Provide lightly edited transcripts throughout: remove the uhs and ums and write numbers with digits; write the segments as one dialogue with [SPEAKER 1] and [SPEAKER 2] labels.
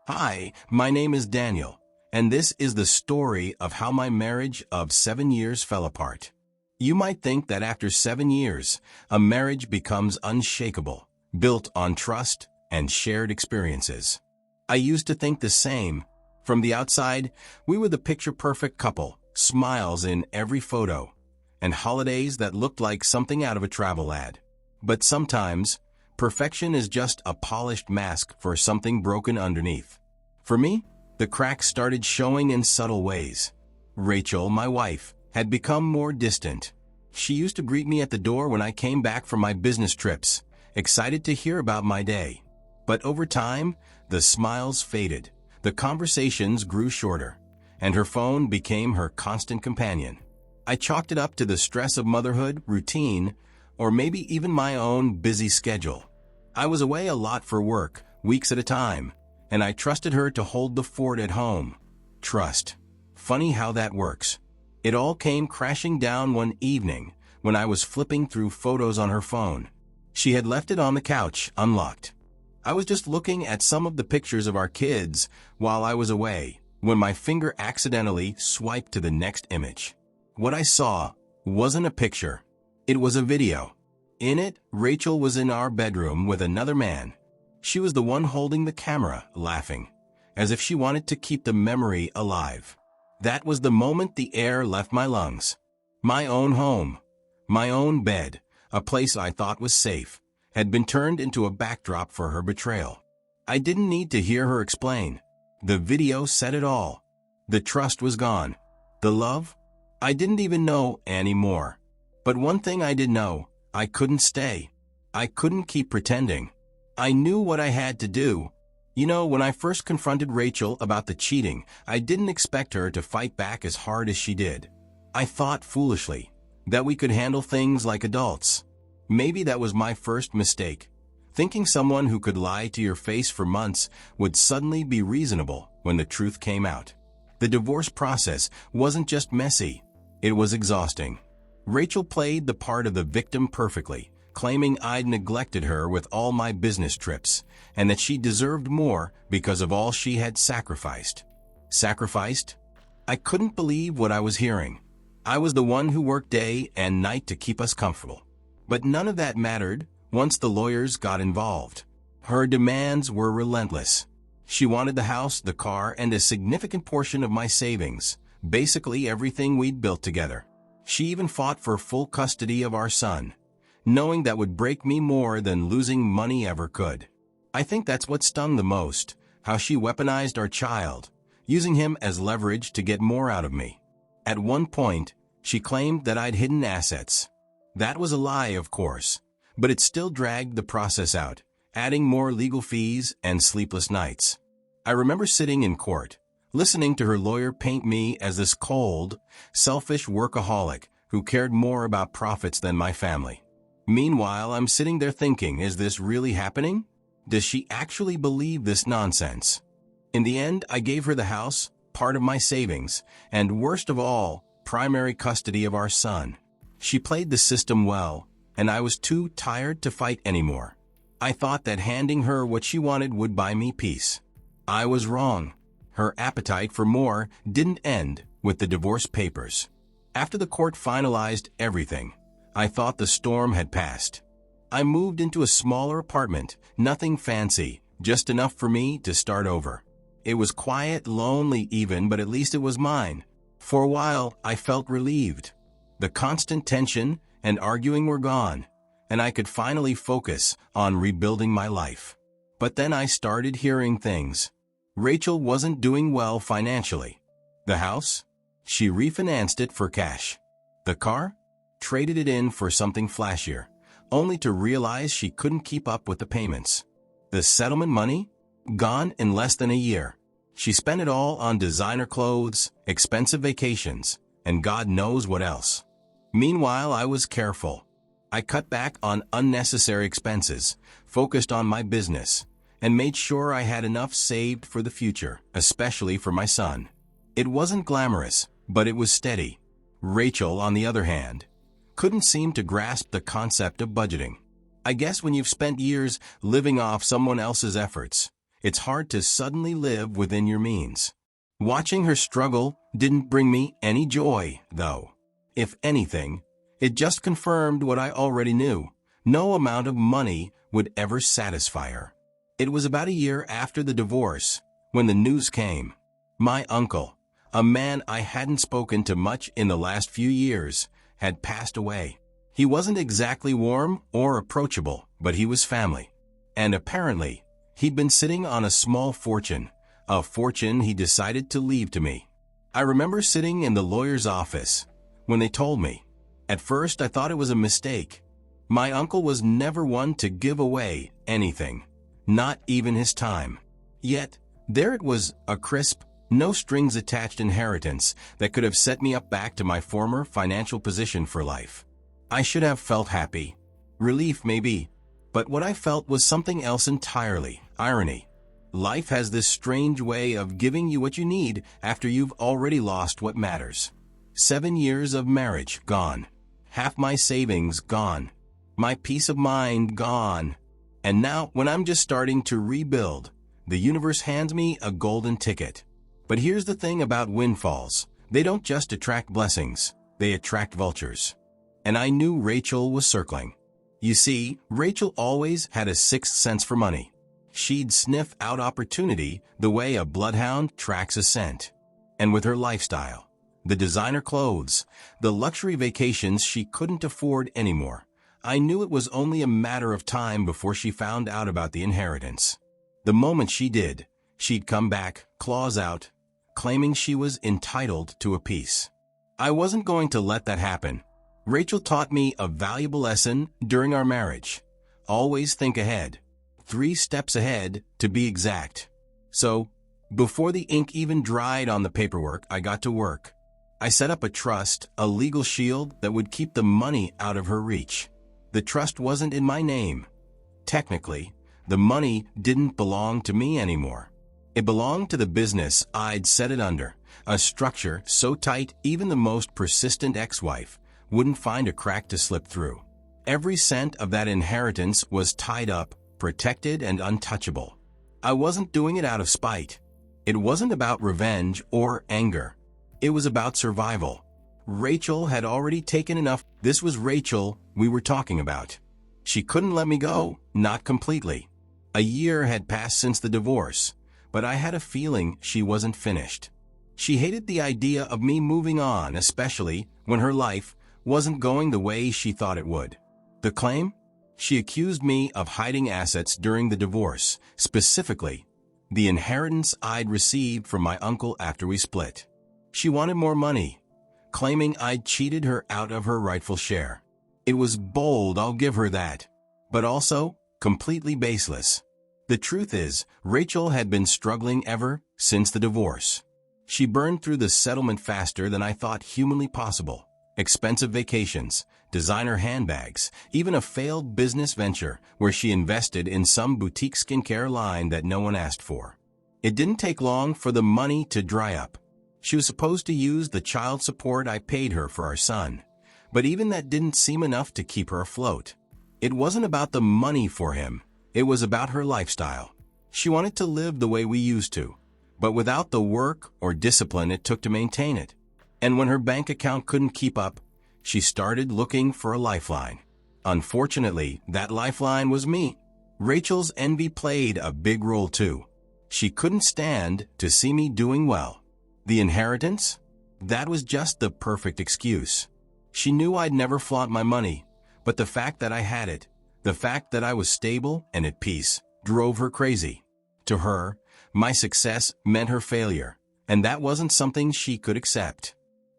[SPEAKER 1] Hi, my name is Daniel, and this is the story of how my marriage of 7 years fell apart. You might think that after 7 years, a marriage becomes unshakable, built on trust and shared experiences. I used to think the same. From the outside, we were the picture-perfect couple, smiles in every photo, and holidays that looked like something out of a travel ad. But sometimes, perfection is just a polished mask for something broken underneath. For me, the cracks started showing in subtle ways. Rachel, my wife, had become more distant. She used to greet me at the door when I came back from my business trips, excited to hear about my day. But over time, the smiles faded, the conversations grew shorter, and her phone became her constant companion. I chalked it up to the stress of motherhood, routine, or maybe even my own busy schedule. I was away a lot for work, weeks at a time, and I trusted her to hold the fort at home. Trust. Funny how that works. It all came crashing down one evening when I was flipping through photos on her phone. She had left it on the couch, unlocked. I was just looking at some of the pictures of our kids while I was away, when my finger accidentally swiped to the next image. What I saw wasn't a picture. It was a video. In it, Rachel was in our bedroom with another man. She was the one holding the camera, laughing, as if she wanted to keep the memory alive. That was the moment the air left my lungs. My own home, my own bed, a place I thought was safe, had been turned into a backdrop for her betrayal. I didn't need to hear her explain. The video said it all. The trust was gone. The love? I didn't even know anymore. But one thing I did know, I couldn't stay. I couldn't keep pretending. I knew what I had to do. You know, when I first confronted Rachel about the cheating, I didn't expect her to fight back as hard as she did. I thought foolishly that we could handle things like adults. Maybe that was my first mistake, thinking someone who could lie to your face for months would suddenly be reasonable when the truth came out. The divorce process wasn't just messy, it was exhausting. Rachel played the part of the victim perfectly, claiming I'd neglected her with all my business trips, and that she deserved more because of all she had sacrificed. Sacrificed? I couldn't believe what I was hearing. I was the one who worked day and night to keep us comfortable. But none of that mattered once the lawyers got involved. Her demands were relentless. She wanted the house, the car, and a significant portion of my savings, basically everything we'd built together. She even fought for full custody of our son, knowing that would break me more than losing money ever could. I think that's what stung the most, how she weaponized our child, using him as leverage to get more out of me. At one point, she claimed that I'd hidden assets. That was a lie, of course, but it still dragged the process out, adding more legal fees and sleepless nights. I remember sitting in court, listening to her lawyer paint me as this cold, selfish workaholic who cared more about profits than my family. Meanwhile, I'm sitting there thinking, is this really happening? Does she actually believe this nonsense? In the end, I gave her the house, part of my savings, and worst of all, primary custody of our son. She played the system well, and I was too tired to fight anymore. I thought that handing her what she wanted would buy me peace. I was wrong. Her appetite for more didn't end with the divorce papers. After the court finalized everything, I thought the storm had passed. I moved into a smaller apartment, nothing fancy, just enough for me to start over. It was quiet, lonely even, but at least it was mine. For a while, I felt relieved. The constant tension and arguing were gone, and I could finally focus on rebuilding my life. But then I started hearing things. Rachel wasn't doing well financially. The house? She refinanced it for cash. The car? Traded it in for something flashier, only to realize she couldn't keep up with the payments. The settlement money? Gone in less than a year. She spent it all on designer clothes, expensive vacations, and God knows what else. Meanwhile, I was careful. I cut back on unnecessary expenses, focused on my business, and made sure I had enough saved for the future, especially for my son. It wasn't glamorous, but it was steady. Rachel, on the other hand, couldn't seem to grasp the concept of budgeting. I guess when you've spent years living off someone else's efforts, it's hard to suddenly live within your means. Watching her struggle didn't bring me any joy, though. If anything, it just confirmed what I already knew. No amount of money would ever satisfy her. It was about a year after the divorce when the news came. My uncle, a man I hadn't spoken to much in the last few years, had passed away. He wasn't exactly warm or approachable, but he was family. And apparently, he'd been sitting on a small fortune, a fortune he decided to leave to me. I remember sitting in the lawyer's office when they told me. At first, I thought it was a mistake. My uncle was never one to give away anything, not even his time. Yet, there it was, a crisp, no-strings-attached inheritance that could have set me up back to my former financial position for life. I should have felt happy. Relief, maybe. But what I felt was something else entirely: irony. Life has this strange way of giving you what you need after you've already lost what matters. 7 years of marriage gone. Half my savings gone. My peace of mind gone. And now, when I'm just starting to rebuild, the universe hands me a golden ticket. But here's the thing about windfalls. They don't just attract blessings, they attract vultures. And I knew Rachel was circling. You see, Rachel always had a sixth sense for money. She'd sniff out opportunity the way a bloodhound tracks a scent. And with her lifestyle, the designer clothes, the luxury vacations she couldn't afford anymore, I knew it was only a matter of time before she found out about the inheritance. The moment she did, she'd come back, claws out, claiming she was entitled to a piece. I wasn't going to let that happen. Rachel taught me a valuable lesson during our marriage. Always think ahead. 3 steps ahead, to be exact. So, before the ink even dried on the paperwork, I got to work. I set up a trust, a legal shield that would keep the money out of her reach. The trust wasn't in my name. Technically, the money didn't belong to me anymore. It belonged to the business I'd set it under, a structure so tight even the most persistent ex-wife wouldn't find a crack to slip through. Every cent of that inheritance was tied up, protected, and untouchable. I wasn't doing it out of spite. It wasn't about revenge or anger. It was about survival. Rachel had already taken enough. This was Rachel we were talking about. She couldn't let me go, not completely. A year had passed since the divorce, but I had a feeling she wasn't finished. She hated the idea of me moving on, especially when her life wasn't going the way she thought it would. The claim? She accused me of hiding assets during the divorce, specifically the inheritance I'd received from my uncle after we split. She wanted more money, claiming I'd cheated her out of her rightful share. It was bold, I'll give her that, but also completely baseless. The truth is, Rachel had been struggling ever since the divorce. She burned through the settlement faster than I thought humanly possible. Expensive vacations, designer handbags, even a failed business venture where she invested in some boutique skincare line that no one asked for. It didn't take long for the money to dry up. She was supposed to use the child support I paid her for our son, but even that didn't seem enough to keep her afloat. It wasn't about the money for him, it was about her lifestyle. She wanted to live the way we used to, but without the work or discipline it took to maintain it. And when her bank account couldn't keep up, she started looking for a lifeline. Unfortunately, that lifeline was me. Rachel's envy played a big role too. She couldn't stand to see me doing well. The inheritance? That was just the perfect excuse. She knew I'd never flaunt my money, but the fact that I had it, the fact that I was stable and at peace, drove her crazy. To her, my success meant her failure, and that wasn't something she could accept.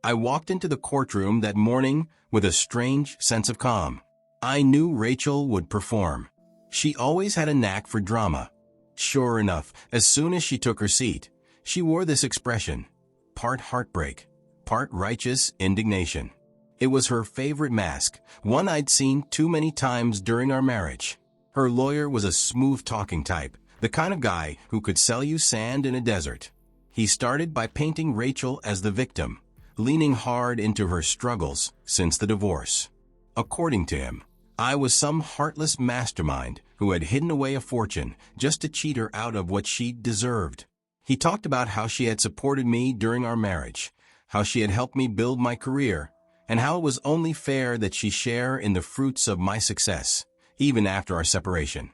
[SPEAKER 1] I walked into the courtroom that morning with a strange sense of calm. I knew Rachel would perform. She always had a knack for drama. Sure enough, as soon as she took her seat, she wore this expression, part heartbreak, part righteous indignation. It was her favorite mask, one I'd seen too many times during our marriage. Her lawyer was a smooth-talking type, the kind of guy who could sell you sand in a desert. He started by painting Rachel as the victim, leaning hard into her struggles since the divorce. According to him, I was some heartless mastermind who had hidden away a fortune just to cheat her out of what she deserved. He talked about how she had supported me during our marriage, how she had helped me build my career, and how it was only fair that she share in the fruits of my success, even after our separation.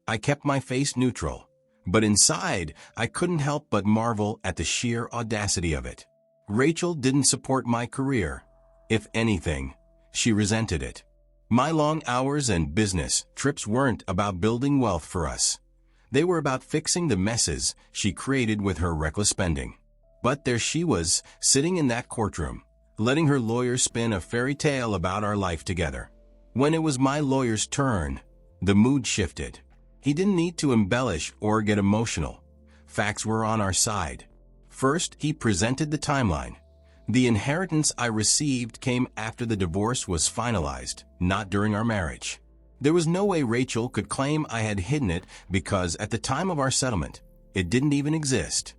[SPEAKER 1] I kept my face neutral, but inside I couldn't help but marvel at the sheer audacity of it. Rachel didn't support my career. If anything, she resented it. My long hours and business trips weren't about building wealth for us. They were about fixing the messes she created with her reckless spending. But there she was, sitting in that courtroom, letting her lawyer spin a fairy tale about our life together. When it was my lawyer's turn, the mood shifted. He didn't need to embellish or get emotional. Facts were on our side. First, he presented the timeline. The inheritance I received came after the divorce was finalized, not during our marriage. There was no way Rachel could claim I had hidden it because at the time of our settlement, it didn't even exist.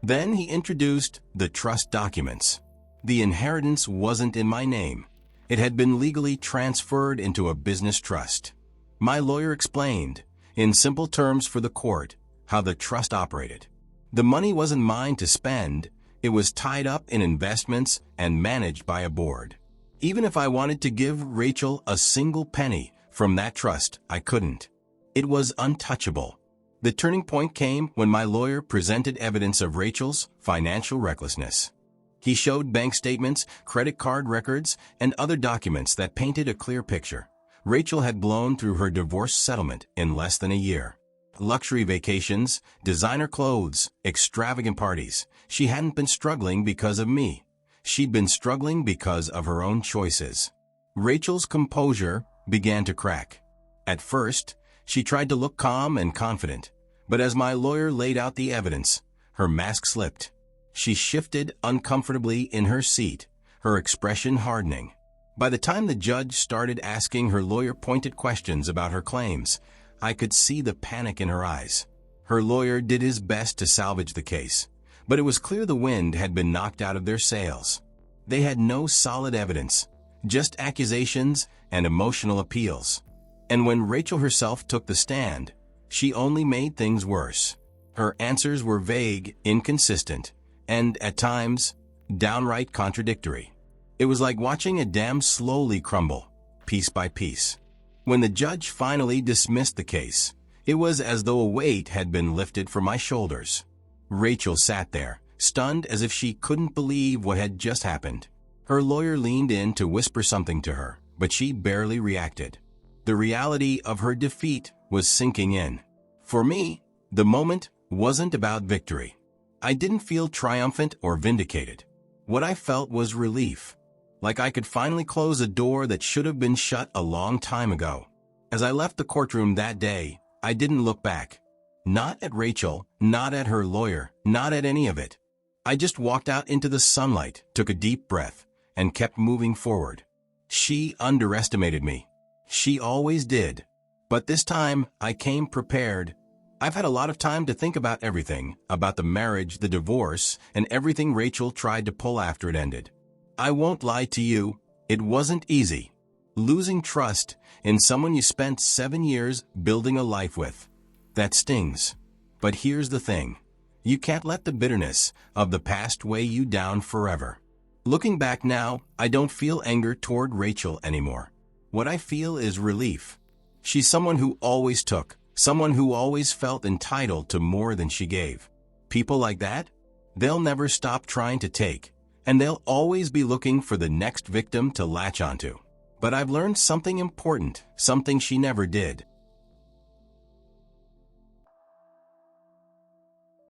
[SPEAKER 1] Then he introduced the trust documents. The inheritance wasn't in my name. It had been legally transferred into a business trust. My lawyer explained, in simple terms for the court, how the trust operated. The money wasn't mine to spend. It was tied up in investments and managed by a board. Even if I wanted to give Rachel a single penny from that trust, I couldn't. It was untouchable. The turning point came when my lawyer presented evidence of Rachel's financial recklessness. He showed bank statements, credit card records, and other documents that painted a clear picture. Rachel had blown through her divorce settlement in less than a year. Luxury vacations, designer clothes, extravagant parties. She hadn't been struggling because of me. She'd been struggling because of her own choices. Rachel's composure began to crack. At first, she tried to look calm and confident, but as my lawyer laid out the evidence, her mask slipped. She shifted uncomfortably in her seat, her expression hardening. By the time the judge started asking her lawyer pointed questions about her claims, I could see the panic in her eyes. Her lawyer did his best to salvage the case, but it was clear the wind had been knocked out of their sails. They had no solid evidence, just accusations and emotional appeals. And when Rachel herself took the stand, she only made things worse. Her answers were vague, inconsistent, and, at times, downright contradictory. It was like watching a dam slowly crumble, piece by piece. When the judge finally dismissed the case, it was as though a weight had been lifted from my shoulders. Rachel sat there, stunned as if she couldn't believe what had just happened. Her lawyer leaned in to whisper something to her, but she barely reacted. The reality of her defeat was sinking in. For me, the moment wasn't about victory. I didn't feel triumphant or vindicated. What I felt was relief, like I could finally close a door that should have been shut a long time ago. As I left the courtroom that day, I didn't look back. Not at Rachel, not at her lawyer, not at any of it. I just walked out into the sunlight, took a deep breath, and kept moving forward. She underestimated me. She always did. But this time, I came prepared. I've had a lot of time to think about everything, about the marriage, the divorce, and everything Rachel tried to pull after it ended. I won't lie to you, it wasn't easy. Losing trust in someone you spent 7 years building a life with. That stings. But here's the thing. You can't let the bitterness of the past weigh you down forever. Looking back now, I don't feel anger toward Rachel anymore. What I feel is relief. She's someone who always took, someone who always felt entitled to more than she gave. People like that, they'll never stop trying to take, and they'll always be looking for the next victim to latch onto. But I've learned something important, something she never did.